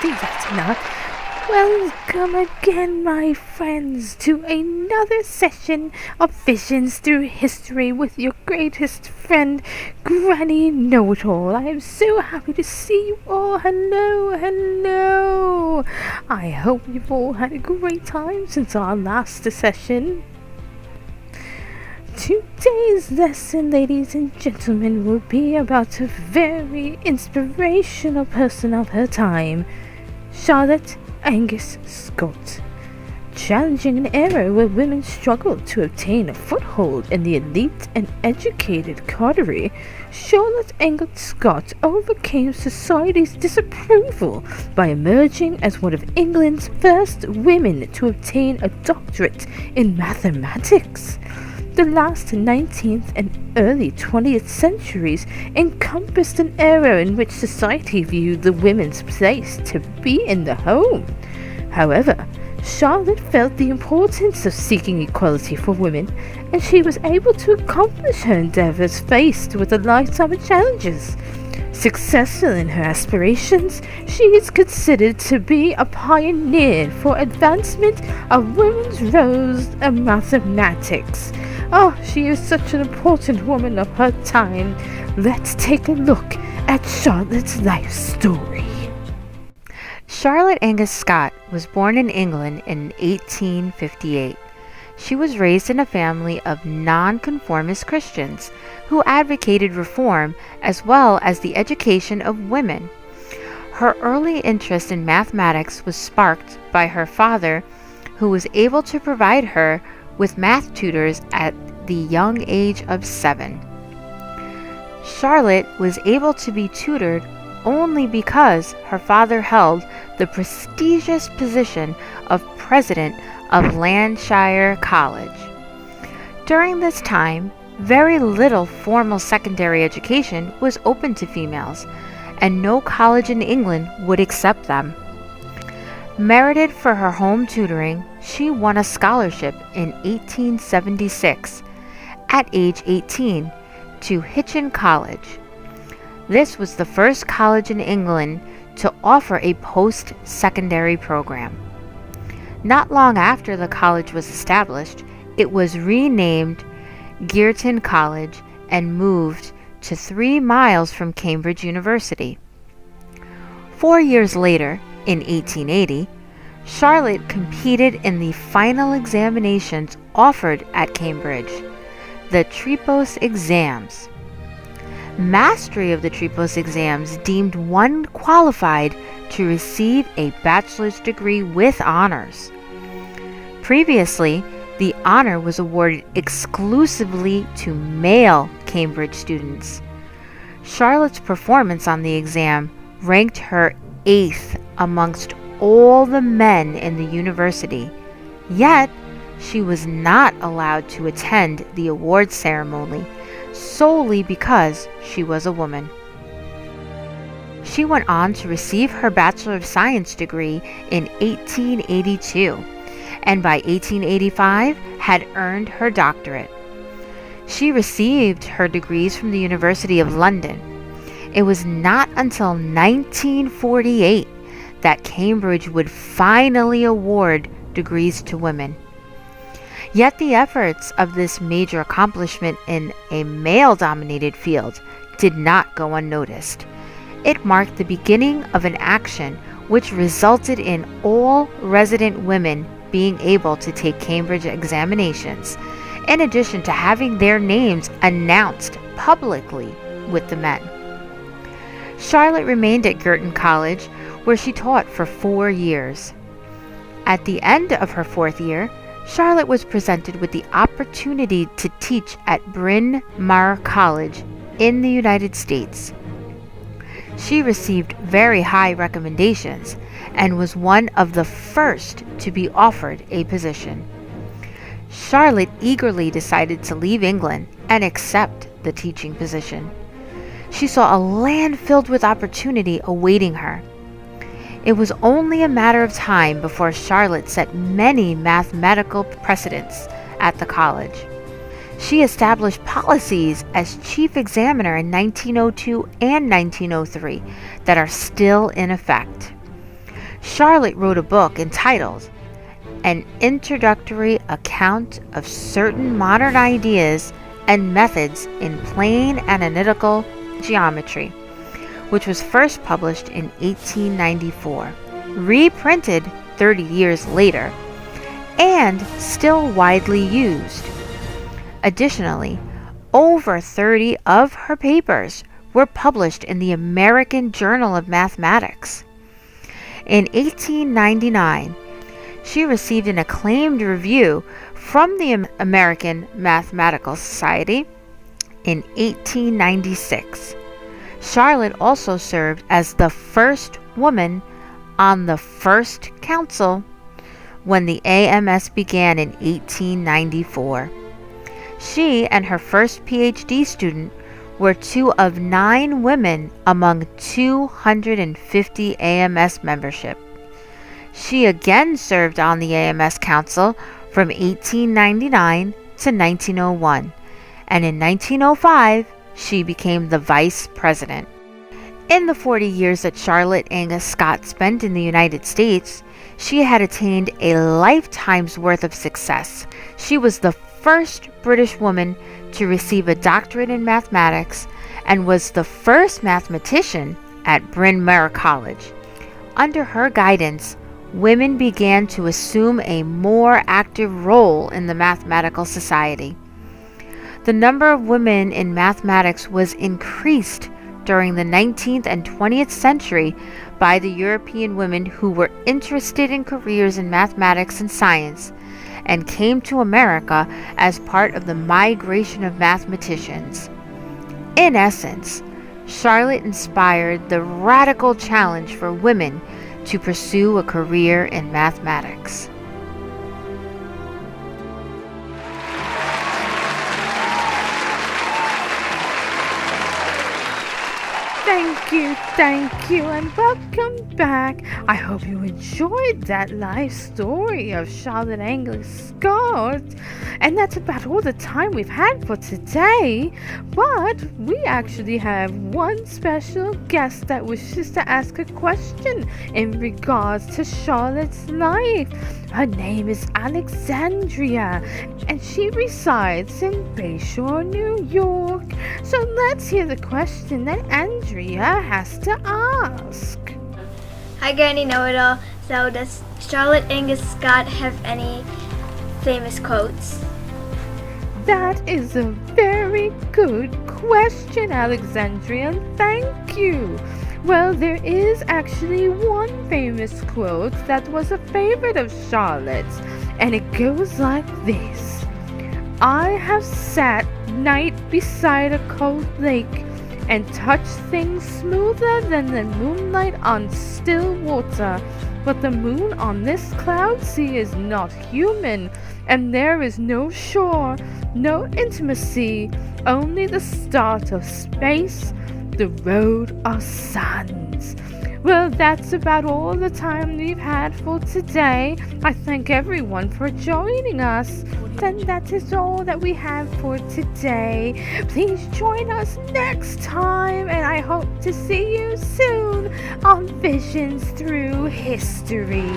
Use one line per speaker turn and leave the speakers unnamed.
do that now. Welcome again, my friends, to another session of Visions Through History with your greatest friend, Granny Know-It-All. I am so happy to see you all. Hello. I hope you've all had a great time since our last session. Today's lesson, ladies and gentlemen, will be about a very inspirational person of her time, Charlotte Angas Scott. Challenging an era where women struggled to obtain a foothold in the elite and educated coterie, Charlotte Angas Scott overcame society's disapproval by emerging as one of England's first women to obtain a doctorate in mathematics. The last 19th and early 20th centuries encompassed an era in which society viewed the women's place to be in the home. However, Charlotte felt the importance of seeking equality for women, and she was able to accomplish her endeavors faced with a lifetime of challenges. Successful in her aspirations, she is considered to be a pioneer for advancement of women's roles in mathematics. Oh, she is such an important woman of her time. Let's take a look at Charlotte's life story.
Charlotte Angas Scott was born in England in 1858. She was raised in a family of nonconformist Christians who advocated reform as well as the education of women. Her early interest in mathematics was sparked by her father, who was able to provide her with math tutors at the young age of 7. Charlotte was able to be tutored only because her father held the prestigious position of president of Lancashire College. During this time, very little formal secondary education was open to females, and no college in England would accept them. Merited for her home tutoring, she won a scholarship in 1876, at age 18, to Hitchin College. This was the first college in England to offer a post-secondary program. Not long after the college was established, it was renamed Girton College and moved to 3 miles from Cambridge University. 4 years later, in 1880, Charlotte competed in the final examinations offered at Cambridge, the Tripos exams. Mastery of the Tripos exams deemed one qualified to receive a bachelor's degree with honors. Previously, the honor was awarded exclusively to male Cambridge students. Charlotte's performance on the exam ranked her 8th amongst all the men in the university, yet she was not allowed to attend the award ceremony solely because she was a woman. She went on to receive her Bachelor of Science degree in 1882, and by 1885 had earned her doctorate. She received her degrees from the University of London. It was not until 1948 that Cambridge would finally award degrees to women. Yet the efforts of this major accomplishment in a male-dominated field did not go unnoticed. It marked the beginning of an action which resulted in all resident women being able to take Cambridge examinations, in addition to having their names announced publicly with the men. Charlotte remained at Girton College, where she taught for 4 years. At the end of her 4th year, Charlotte was presented with the opportunity to teach at Bryn Mawr College in the United States. She received very high recommendations and was one of the first to be offered a position. Charlotte eagerly decided to leave England and accept the teaching position. She saw a land filled with opportunity awaiting her. It was only a matter of time before Charlotte set many mathematical precedents at the college. She established policies as chief examiner in 1902 and 1903 that are still in effect. Charlotte wrote a book entitled An Introductory Account of Certain Modern Ideas and Methods in Plane Analytical Geometry, which was first published in 1894, reprinted 30 years later, and still widely used. Additionally, over 30 of her papers were published in the American Journal of Mathematics. In 1899, she received an acclaimed review from the American Mathematical Society. In 1896, Charlotte also served as the first woman on the first council when the AMS began in 1894. She and her first PhD student were 2 of 9 women among 250 AMS membership. She again served on the AMS Council from 1899 to 1901, and in 1905 she became the vice president. In the 40 years that Charlotte Angas Scott spent in the United States, she had attained a lifetime's worth of success. She was the first British woman to receive a doctorate in mathematics and was the first mathematician at Bryn Mawr College. Under her guidance, women began to assume a more active role in the mathematical society. The number of women in mathematics was increased during the 19th and 20th century by the European women who were interested in careers in mathematics and science and came to America as part of the migration of mathematicians. In essence, Charlotte inspired the radical challenge for women to pursue a career in mathematics.
Thank you, and welcome back. I hope you enjoyed that life story of Charlotte Angas Scott. And that's about all the time we've had for today. But we actually have one special guest that wishes to ask a question in regards to Charlotte's life. Her name is Alexandria, and she resides in Bayshore, New York. So let's hear the question that Andrea has to ask.
Hi, Granny Know-It-All. So, does Charlotte Angas Scott have any famous quotes?
That is a very good question, Alexandria. Thank you. Well, there is actually one famous quote that was a favorite of Charlotte's, and it goes like this. I have sat night beside a cold lake and touched things smoother than the moonlight on still water. But the moon on this cloud sea is not human, and there is no shore, no intimacy, only the start of space, the road of suns. Well, that's about all the time we've had for today. I thank everyone for joining us. And that is all that we have for today. Please join us next time, and I hope to see you soon on Visions Through History.